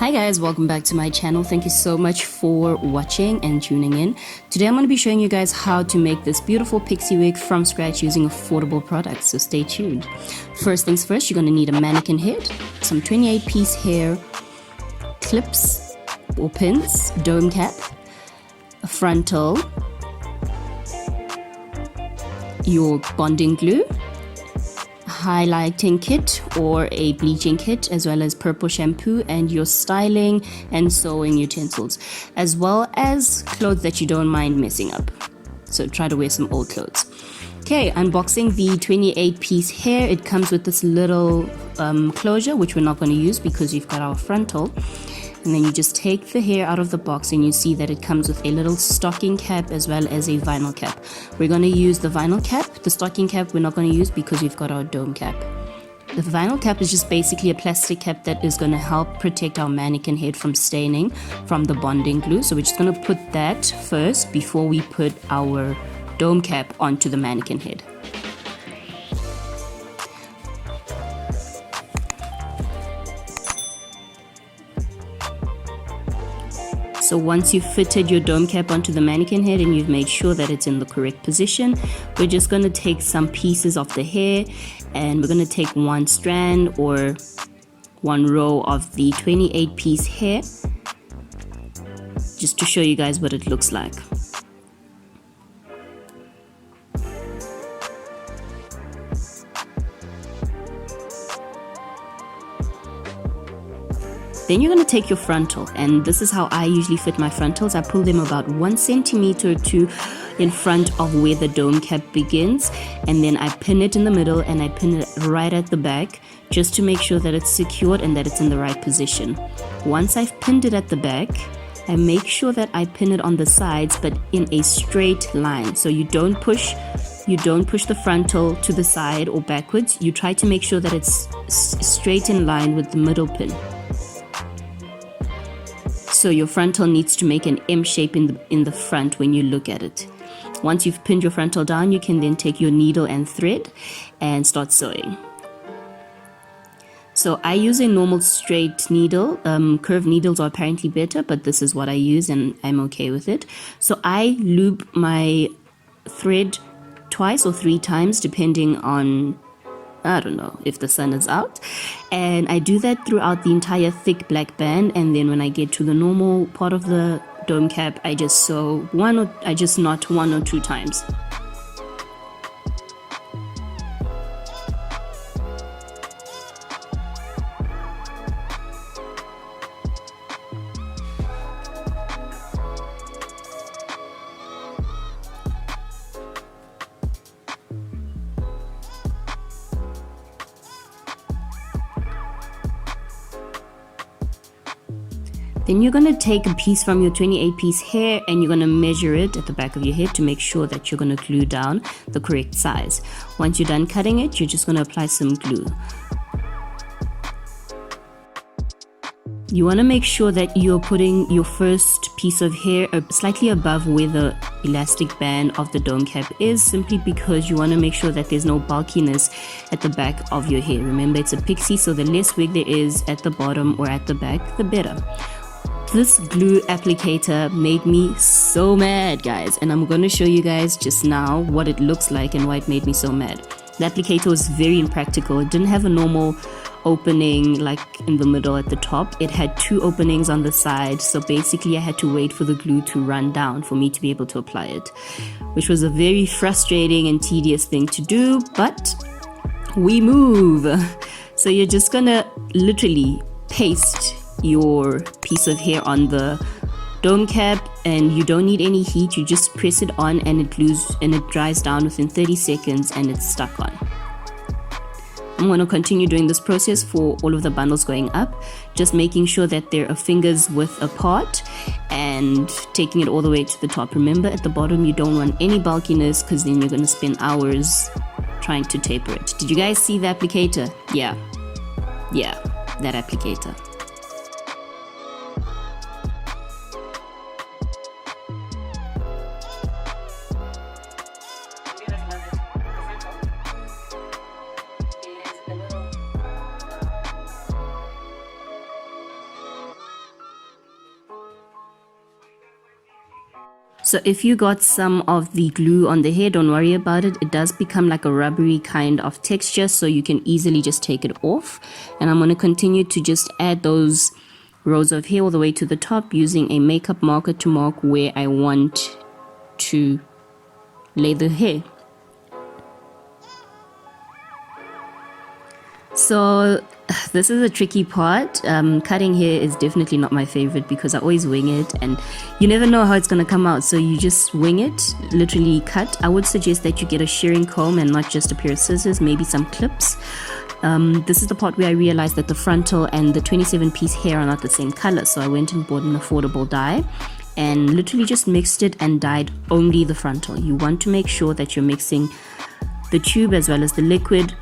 Hi guys, welcome back to my channel. Thank you so much for watching and tuning in. Today I'm going to be showing you guys how to make this beautiful pixie wig from scratch using affordable products, so stay tuned. First things first, you're going to need a mannequin head, some 28-piece hair, clips or pins, dome cap, a frontal, your bonding glue, highlighting kit or a bleaching kit, as well as purple shampoo, and your styling and sewing utensils, as well as clothes that you don't mind messing up. So try to wear some old clothes. Okay, unboxing the 28-piece hair. It comes with this little closure, which we're not going to use because you've got our frontal. And then you just take the hair out of the box and you see that it comes with a little stocking cap as well as a vinyl cap. We're going to use the vinyl cap. The stocking cap we're not going to use because we've got our dome cap. The vinyl cap is just basically a plastic cap that is going to help protect our mannequin head from staining from the bonding glue. So we're just going to put that first before we put our dome cap onto the mannequin head. So once you've fitted your dome cap onto the mannequin head and you've made sure that it's in the correct position, we're just going to take some pieces of the hair and we're going to take one strand or one row of the 28-piece hair just to show you guys what it looks like. Then you're going to take your frontal, and this is how I usually fit my frontals. I pull them about 1 centimeter or 2 in front of where the dome cap begins, and then I pin it in the middle and I pin it right at the back just to make sure that it's secured and that it's in the right position. Once I've pinned it at the back, I make sure that I pin it on the sides but in a straight line. So you don't push the frontal to the side or backwards. You try to make sure that it's straight in line with the middle pin. So your frontal needs to make an M shape in the front when you look at it. Once you've pinned your frontal down, you can then take your needle and thread and start sewing. So I use a normal straight needle. Curved needles are apparently better, but this is what I use and I'm okay with it. So I loop my thread twice or 3 times depending on, I don't know, if the sun is out, and I do that throughout the entire thick black band. And then when I get to the normal part of the dome cap, I just knot 1 or 2 times. Then you're going to take a piece from your 28-piece hair and you're going to measure it at the back of your head to make sure that you're going to glue down the correct size. Once you're done cutting it, you're just going to apply some glue. You want to make sure that you're putting your first piece of hair slightly above where the elastic band of the dome cap is, simply because you want to make sure that there's no bulkiness at the back of your hair. Remember, it's a pixie, so the less wig there is at the bottom or at the back, the better. This glue applicator made me so mad, guys, and I'm going to show you guys just now what it looks like and why it made me so mad. The applicator was very impractical. It didn't have a normal opening like in the middle at the top. It had 2 openings on the side, so basically I had to wait for the glue to run down for me to be able to apply it, which was a very frustrating and tedious thing to do, but we move. So you're just gonna literally paste your piece of hair on the dome cap, and you don't need any heat. You just press it on and it glues and it dries down within 30 seconds and it's stuck on. I'm going to continue doing this process for all of the bundles going up, just making sure that they're a finger's width apart and taking it all the way to the top. Remember, at the bottom you don't want any bulkiness because then you're going to spend hours trying to taper it. Did you guys see the applicator? Yeah, that applicator. So if you got some of the glue on the hair, don't worry about it. It does become like a rubbery kind of texture, so you can easily just take it off. And I'm going to continue to just add those rows of hair all the way to the top using a makeup marker to mark where I want to lay the hair. So this is a tricky part. Cutting hair is definitely not my favorite because I always wing it and you never know how it's going to come out, so you just wing it, literally cut. I would suggest that you get a shearing comb and not just a pair of scissors, maybe some clips. This is the part where I realized that the frontal and the 27-piece hair are not the same color, so I went and bought an affordable dye and literally just mixed it and dyed only the frontal. You want to make sure that you're mixing the tube as well as the liquid.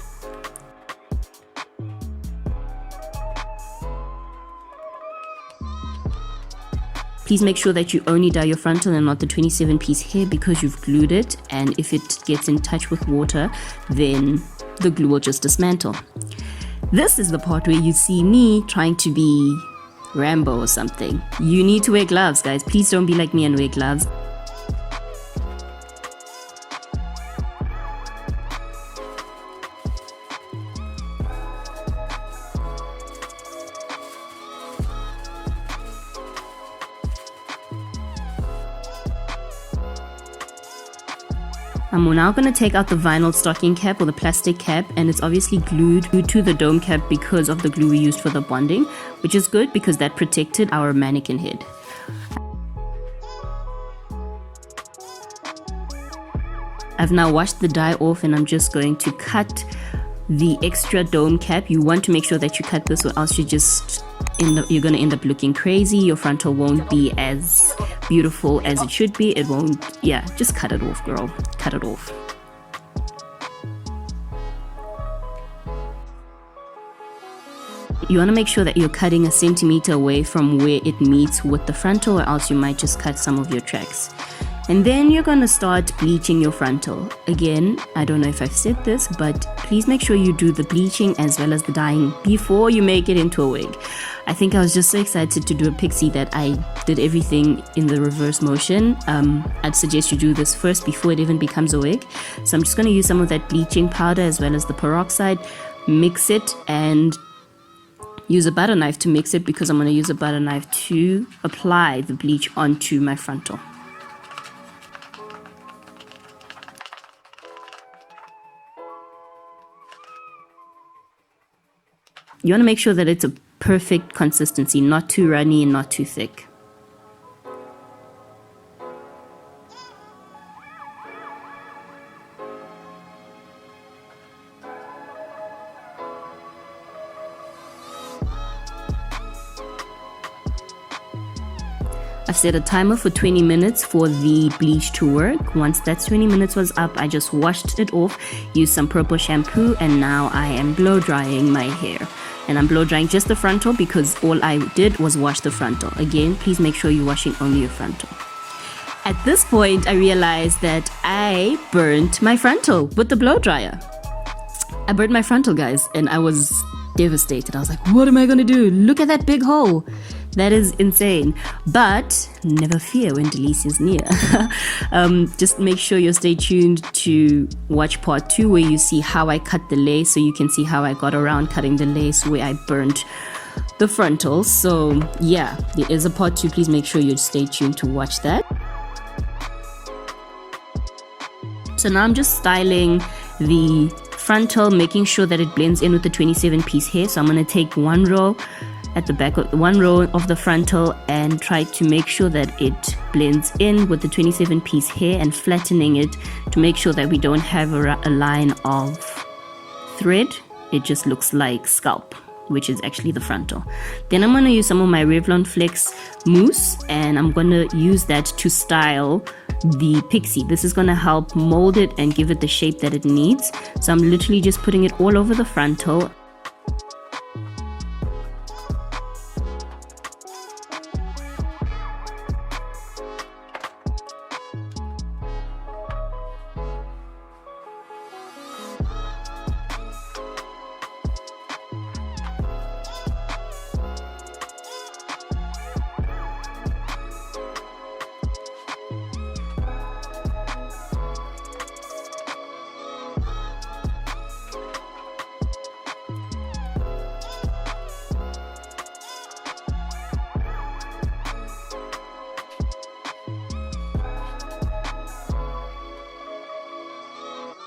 Please make sure that you only dye your frontal and not the 27-piece hair because you've glued it, and if it gets in touch with water, then the glue will just dismantle. This is the part where you see me trying to be Rambo or something. You need to wear gloves, guys. Please don't be like me and wear gloves. I'm now going to take out the vinyl stocking cap or the plastic cap, and it's obviously glued to the dome cap because of the glue we used for the bonding, which is good because that protected our mannequin head. I've now washed the dye off and I'm just going to cut the extra dome cap. You want to make sure that you cut this or else you're going to end up looking crazy. Your frontal won't be as beautiful as it should be. It won't, yeah, just cut it off, girl. Cut it off. You want to make sure that you're cutting a centimeter away from where it meets with the frontal, or else you might just cut some of your tracks. And then you're going to start bleaching your frontal. Again, I don't know if I've said this, but please make sure you do the bleaching as well as the dyeing before you make it into a wig. I think I was just so excited to do a pixie that I did everything in the reverse motion. I'd suggest you do this first before it even becomes a wig. So I'm just going to use some of that bleaching powder as well as the peroxide, mix it, and use a butter knife to mix it because I'm going to use a butter knife to apply the bleach onto my frontal. You want to make sure that it's a perfect consistency, not too runny and not too thick. I've set a timer for 20 minutes for the bleach to work. Once that 20 minutes was up, I just washed it off, used some purple shampoo, and now I am blow drying my hair. And I'm blow drying just the frontal because all I did was wash the frontal. Again, please make sure you're washing only your frontal. At this point, I realized that I burnt my frontal with the blow dryer. I burnt my frontal, guys, and I was devastated. I was like, what am I gonna do? Look at that big hole. That is insane. But never fear when Delise is near. Just make sure you stay tuned to watch part 2 where you see how I cut the lace, so you can see how I got around cutting the lace where I burnt the frontal. So yeah, there is a part 2. Please make sure you stay tuned to watch that. So now I'm just styling the frontal, making sure that it blends in with the 27-piece hair. So I'm going to take one row at the back of one row of the frontal and try to make sure that it blends in with the 27-piece hair and flattening it to make sure that we don't have a line of thread. It just looks like scalp, which is actually the frontal. Then I'm going to use some of my Revlon Flex mousse and I'm going to use that to style the pixie. This is going to help mold it and give it the shape that it needs. So I'm literally just putting it all over the frontal.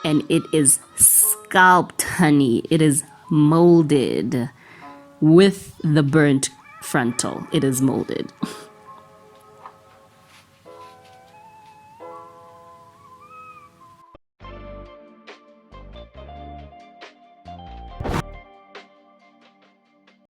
and it is sculpt, honey. It is molded with the burnt frontal. It is molded.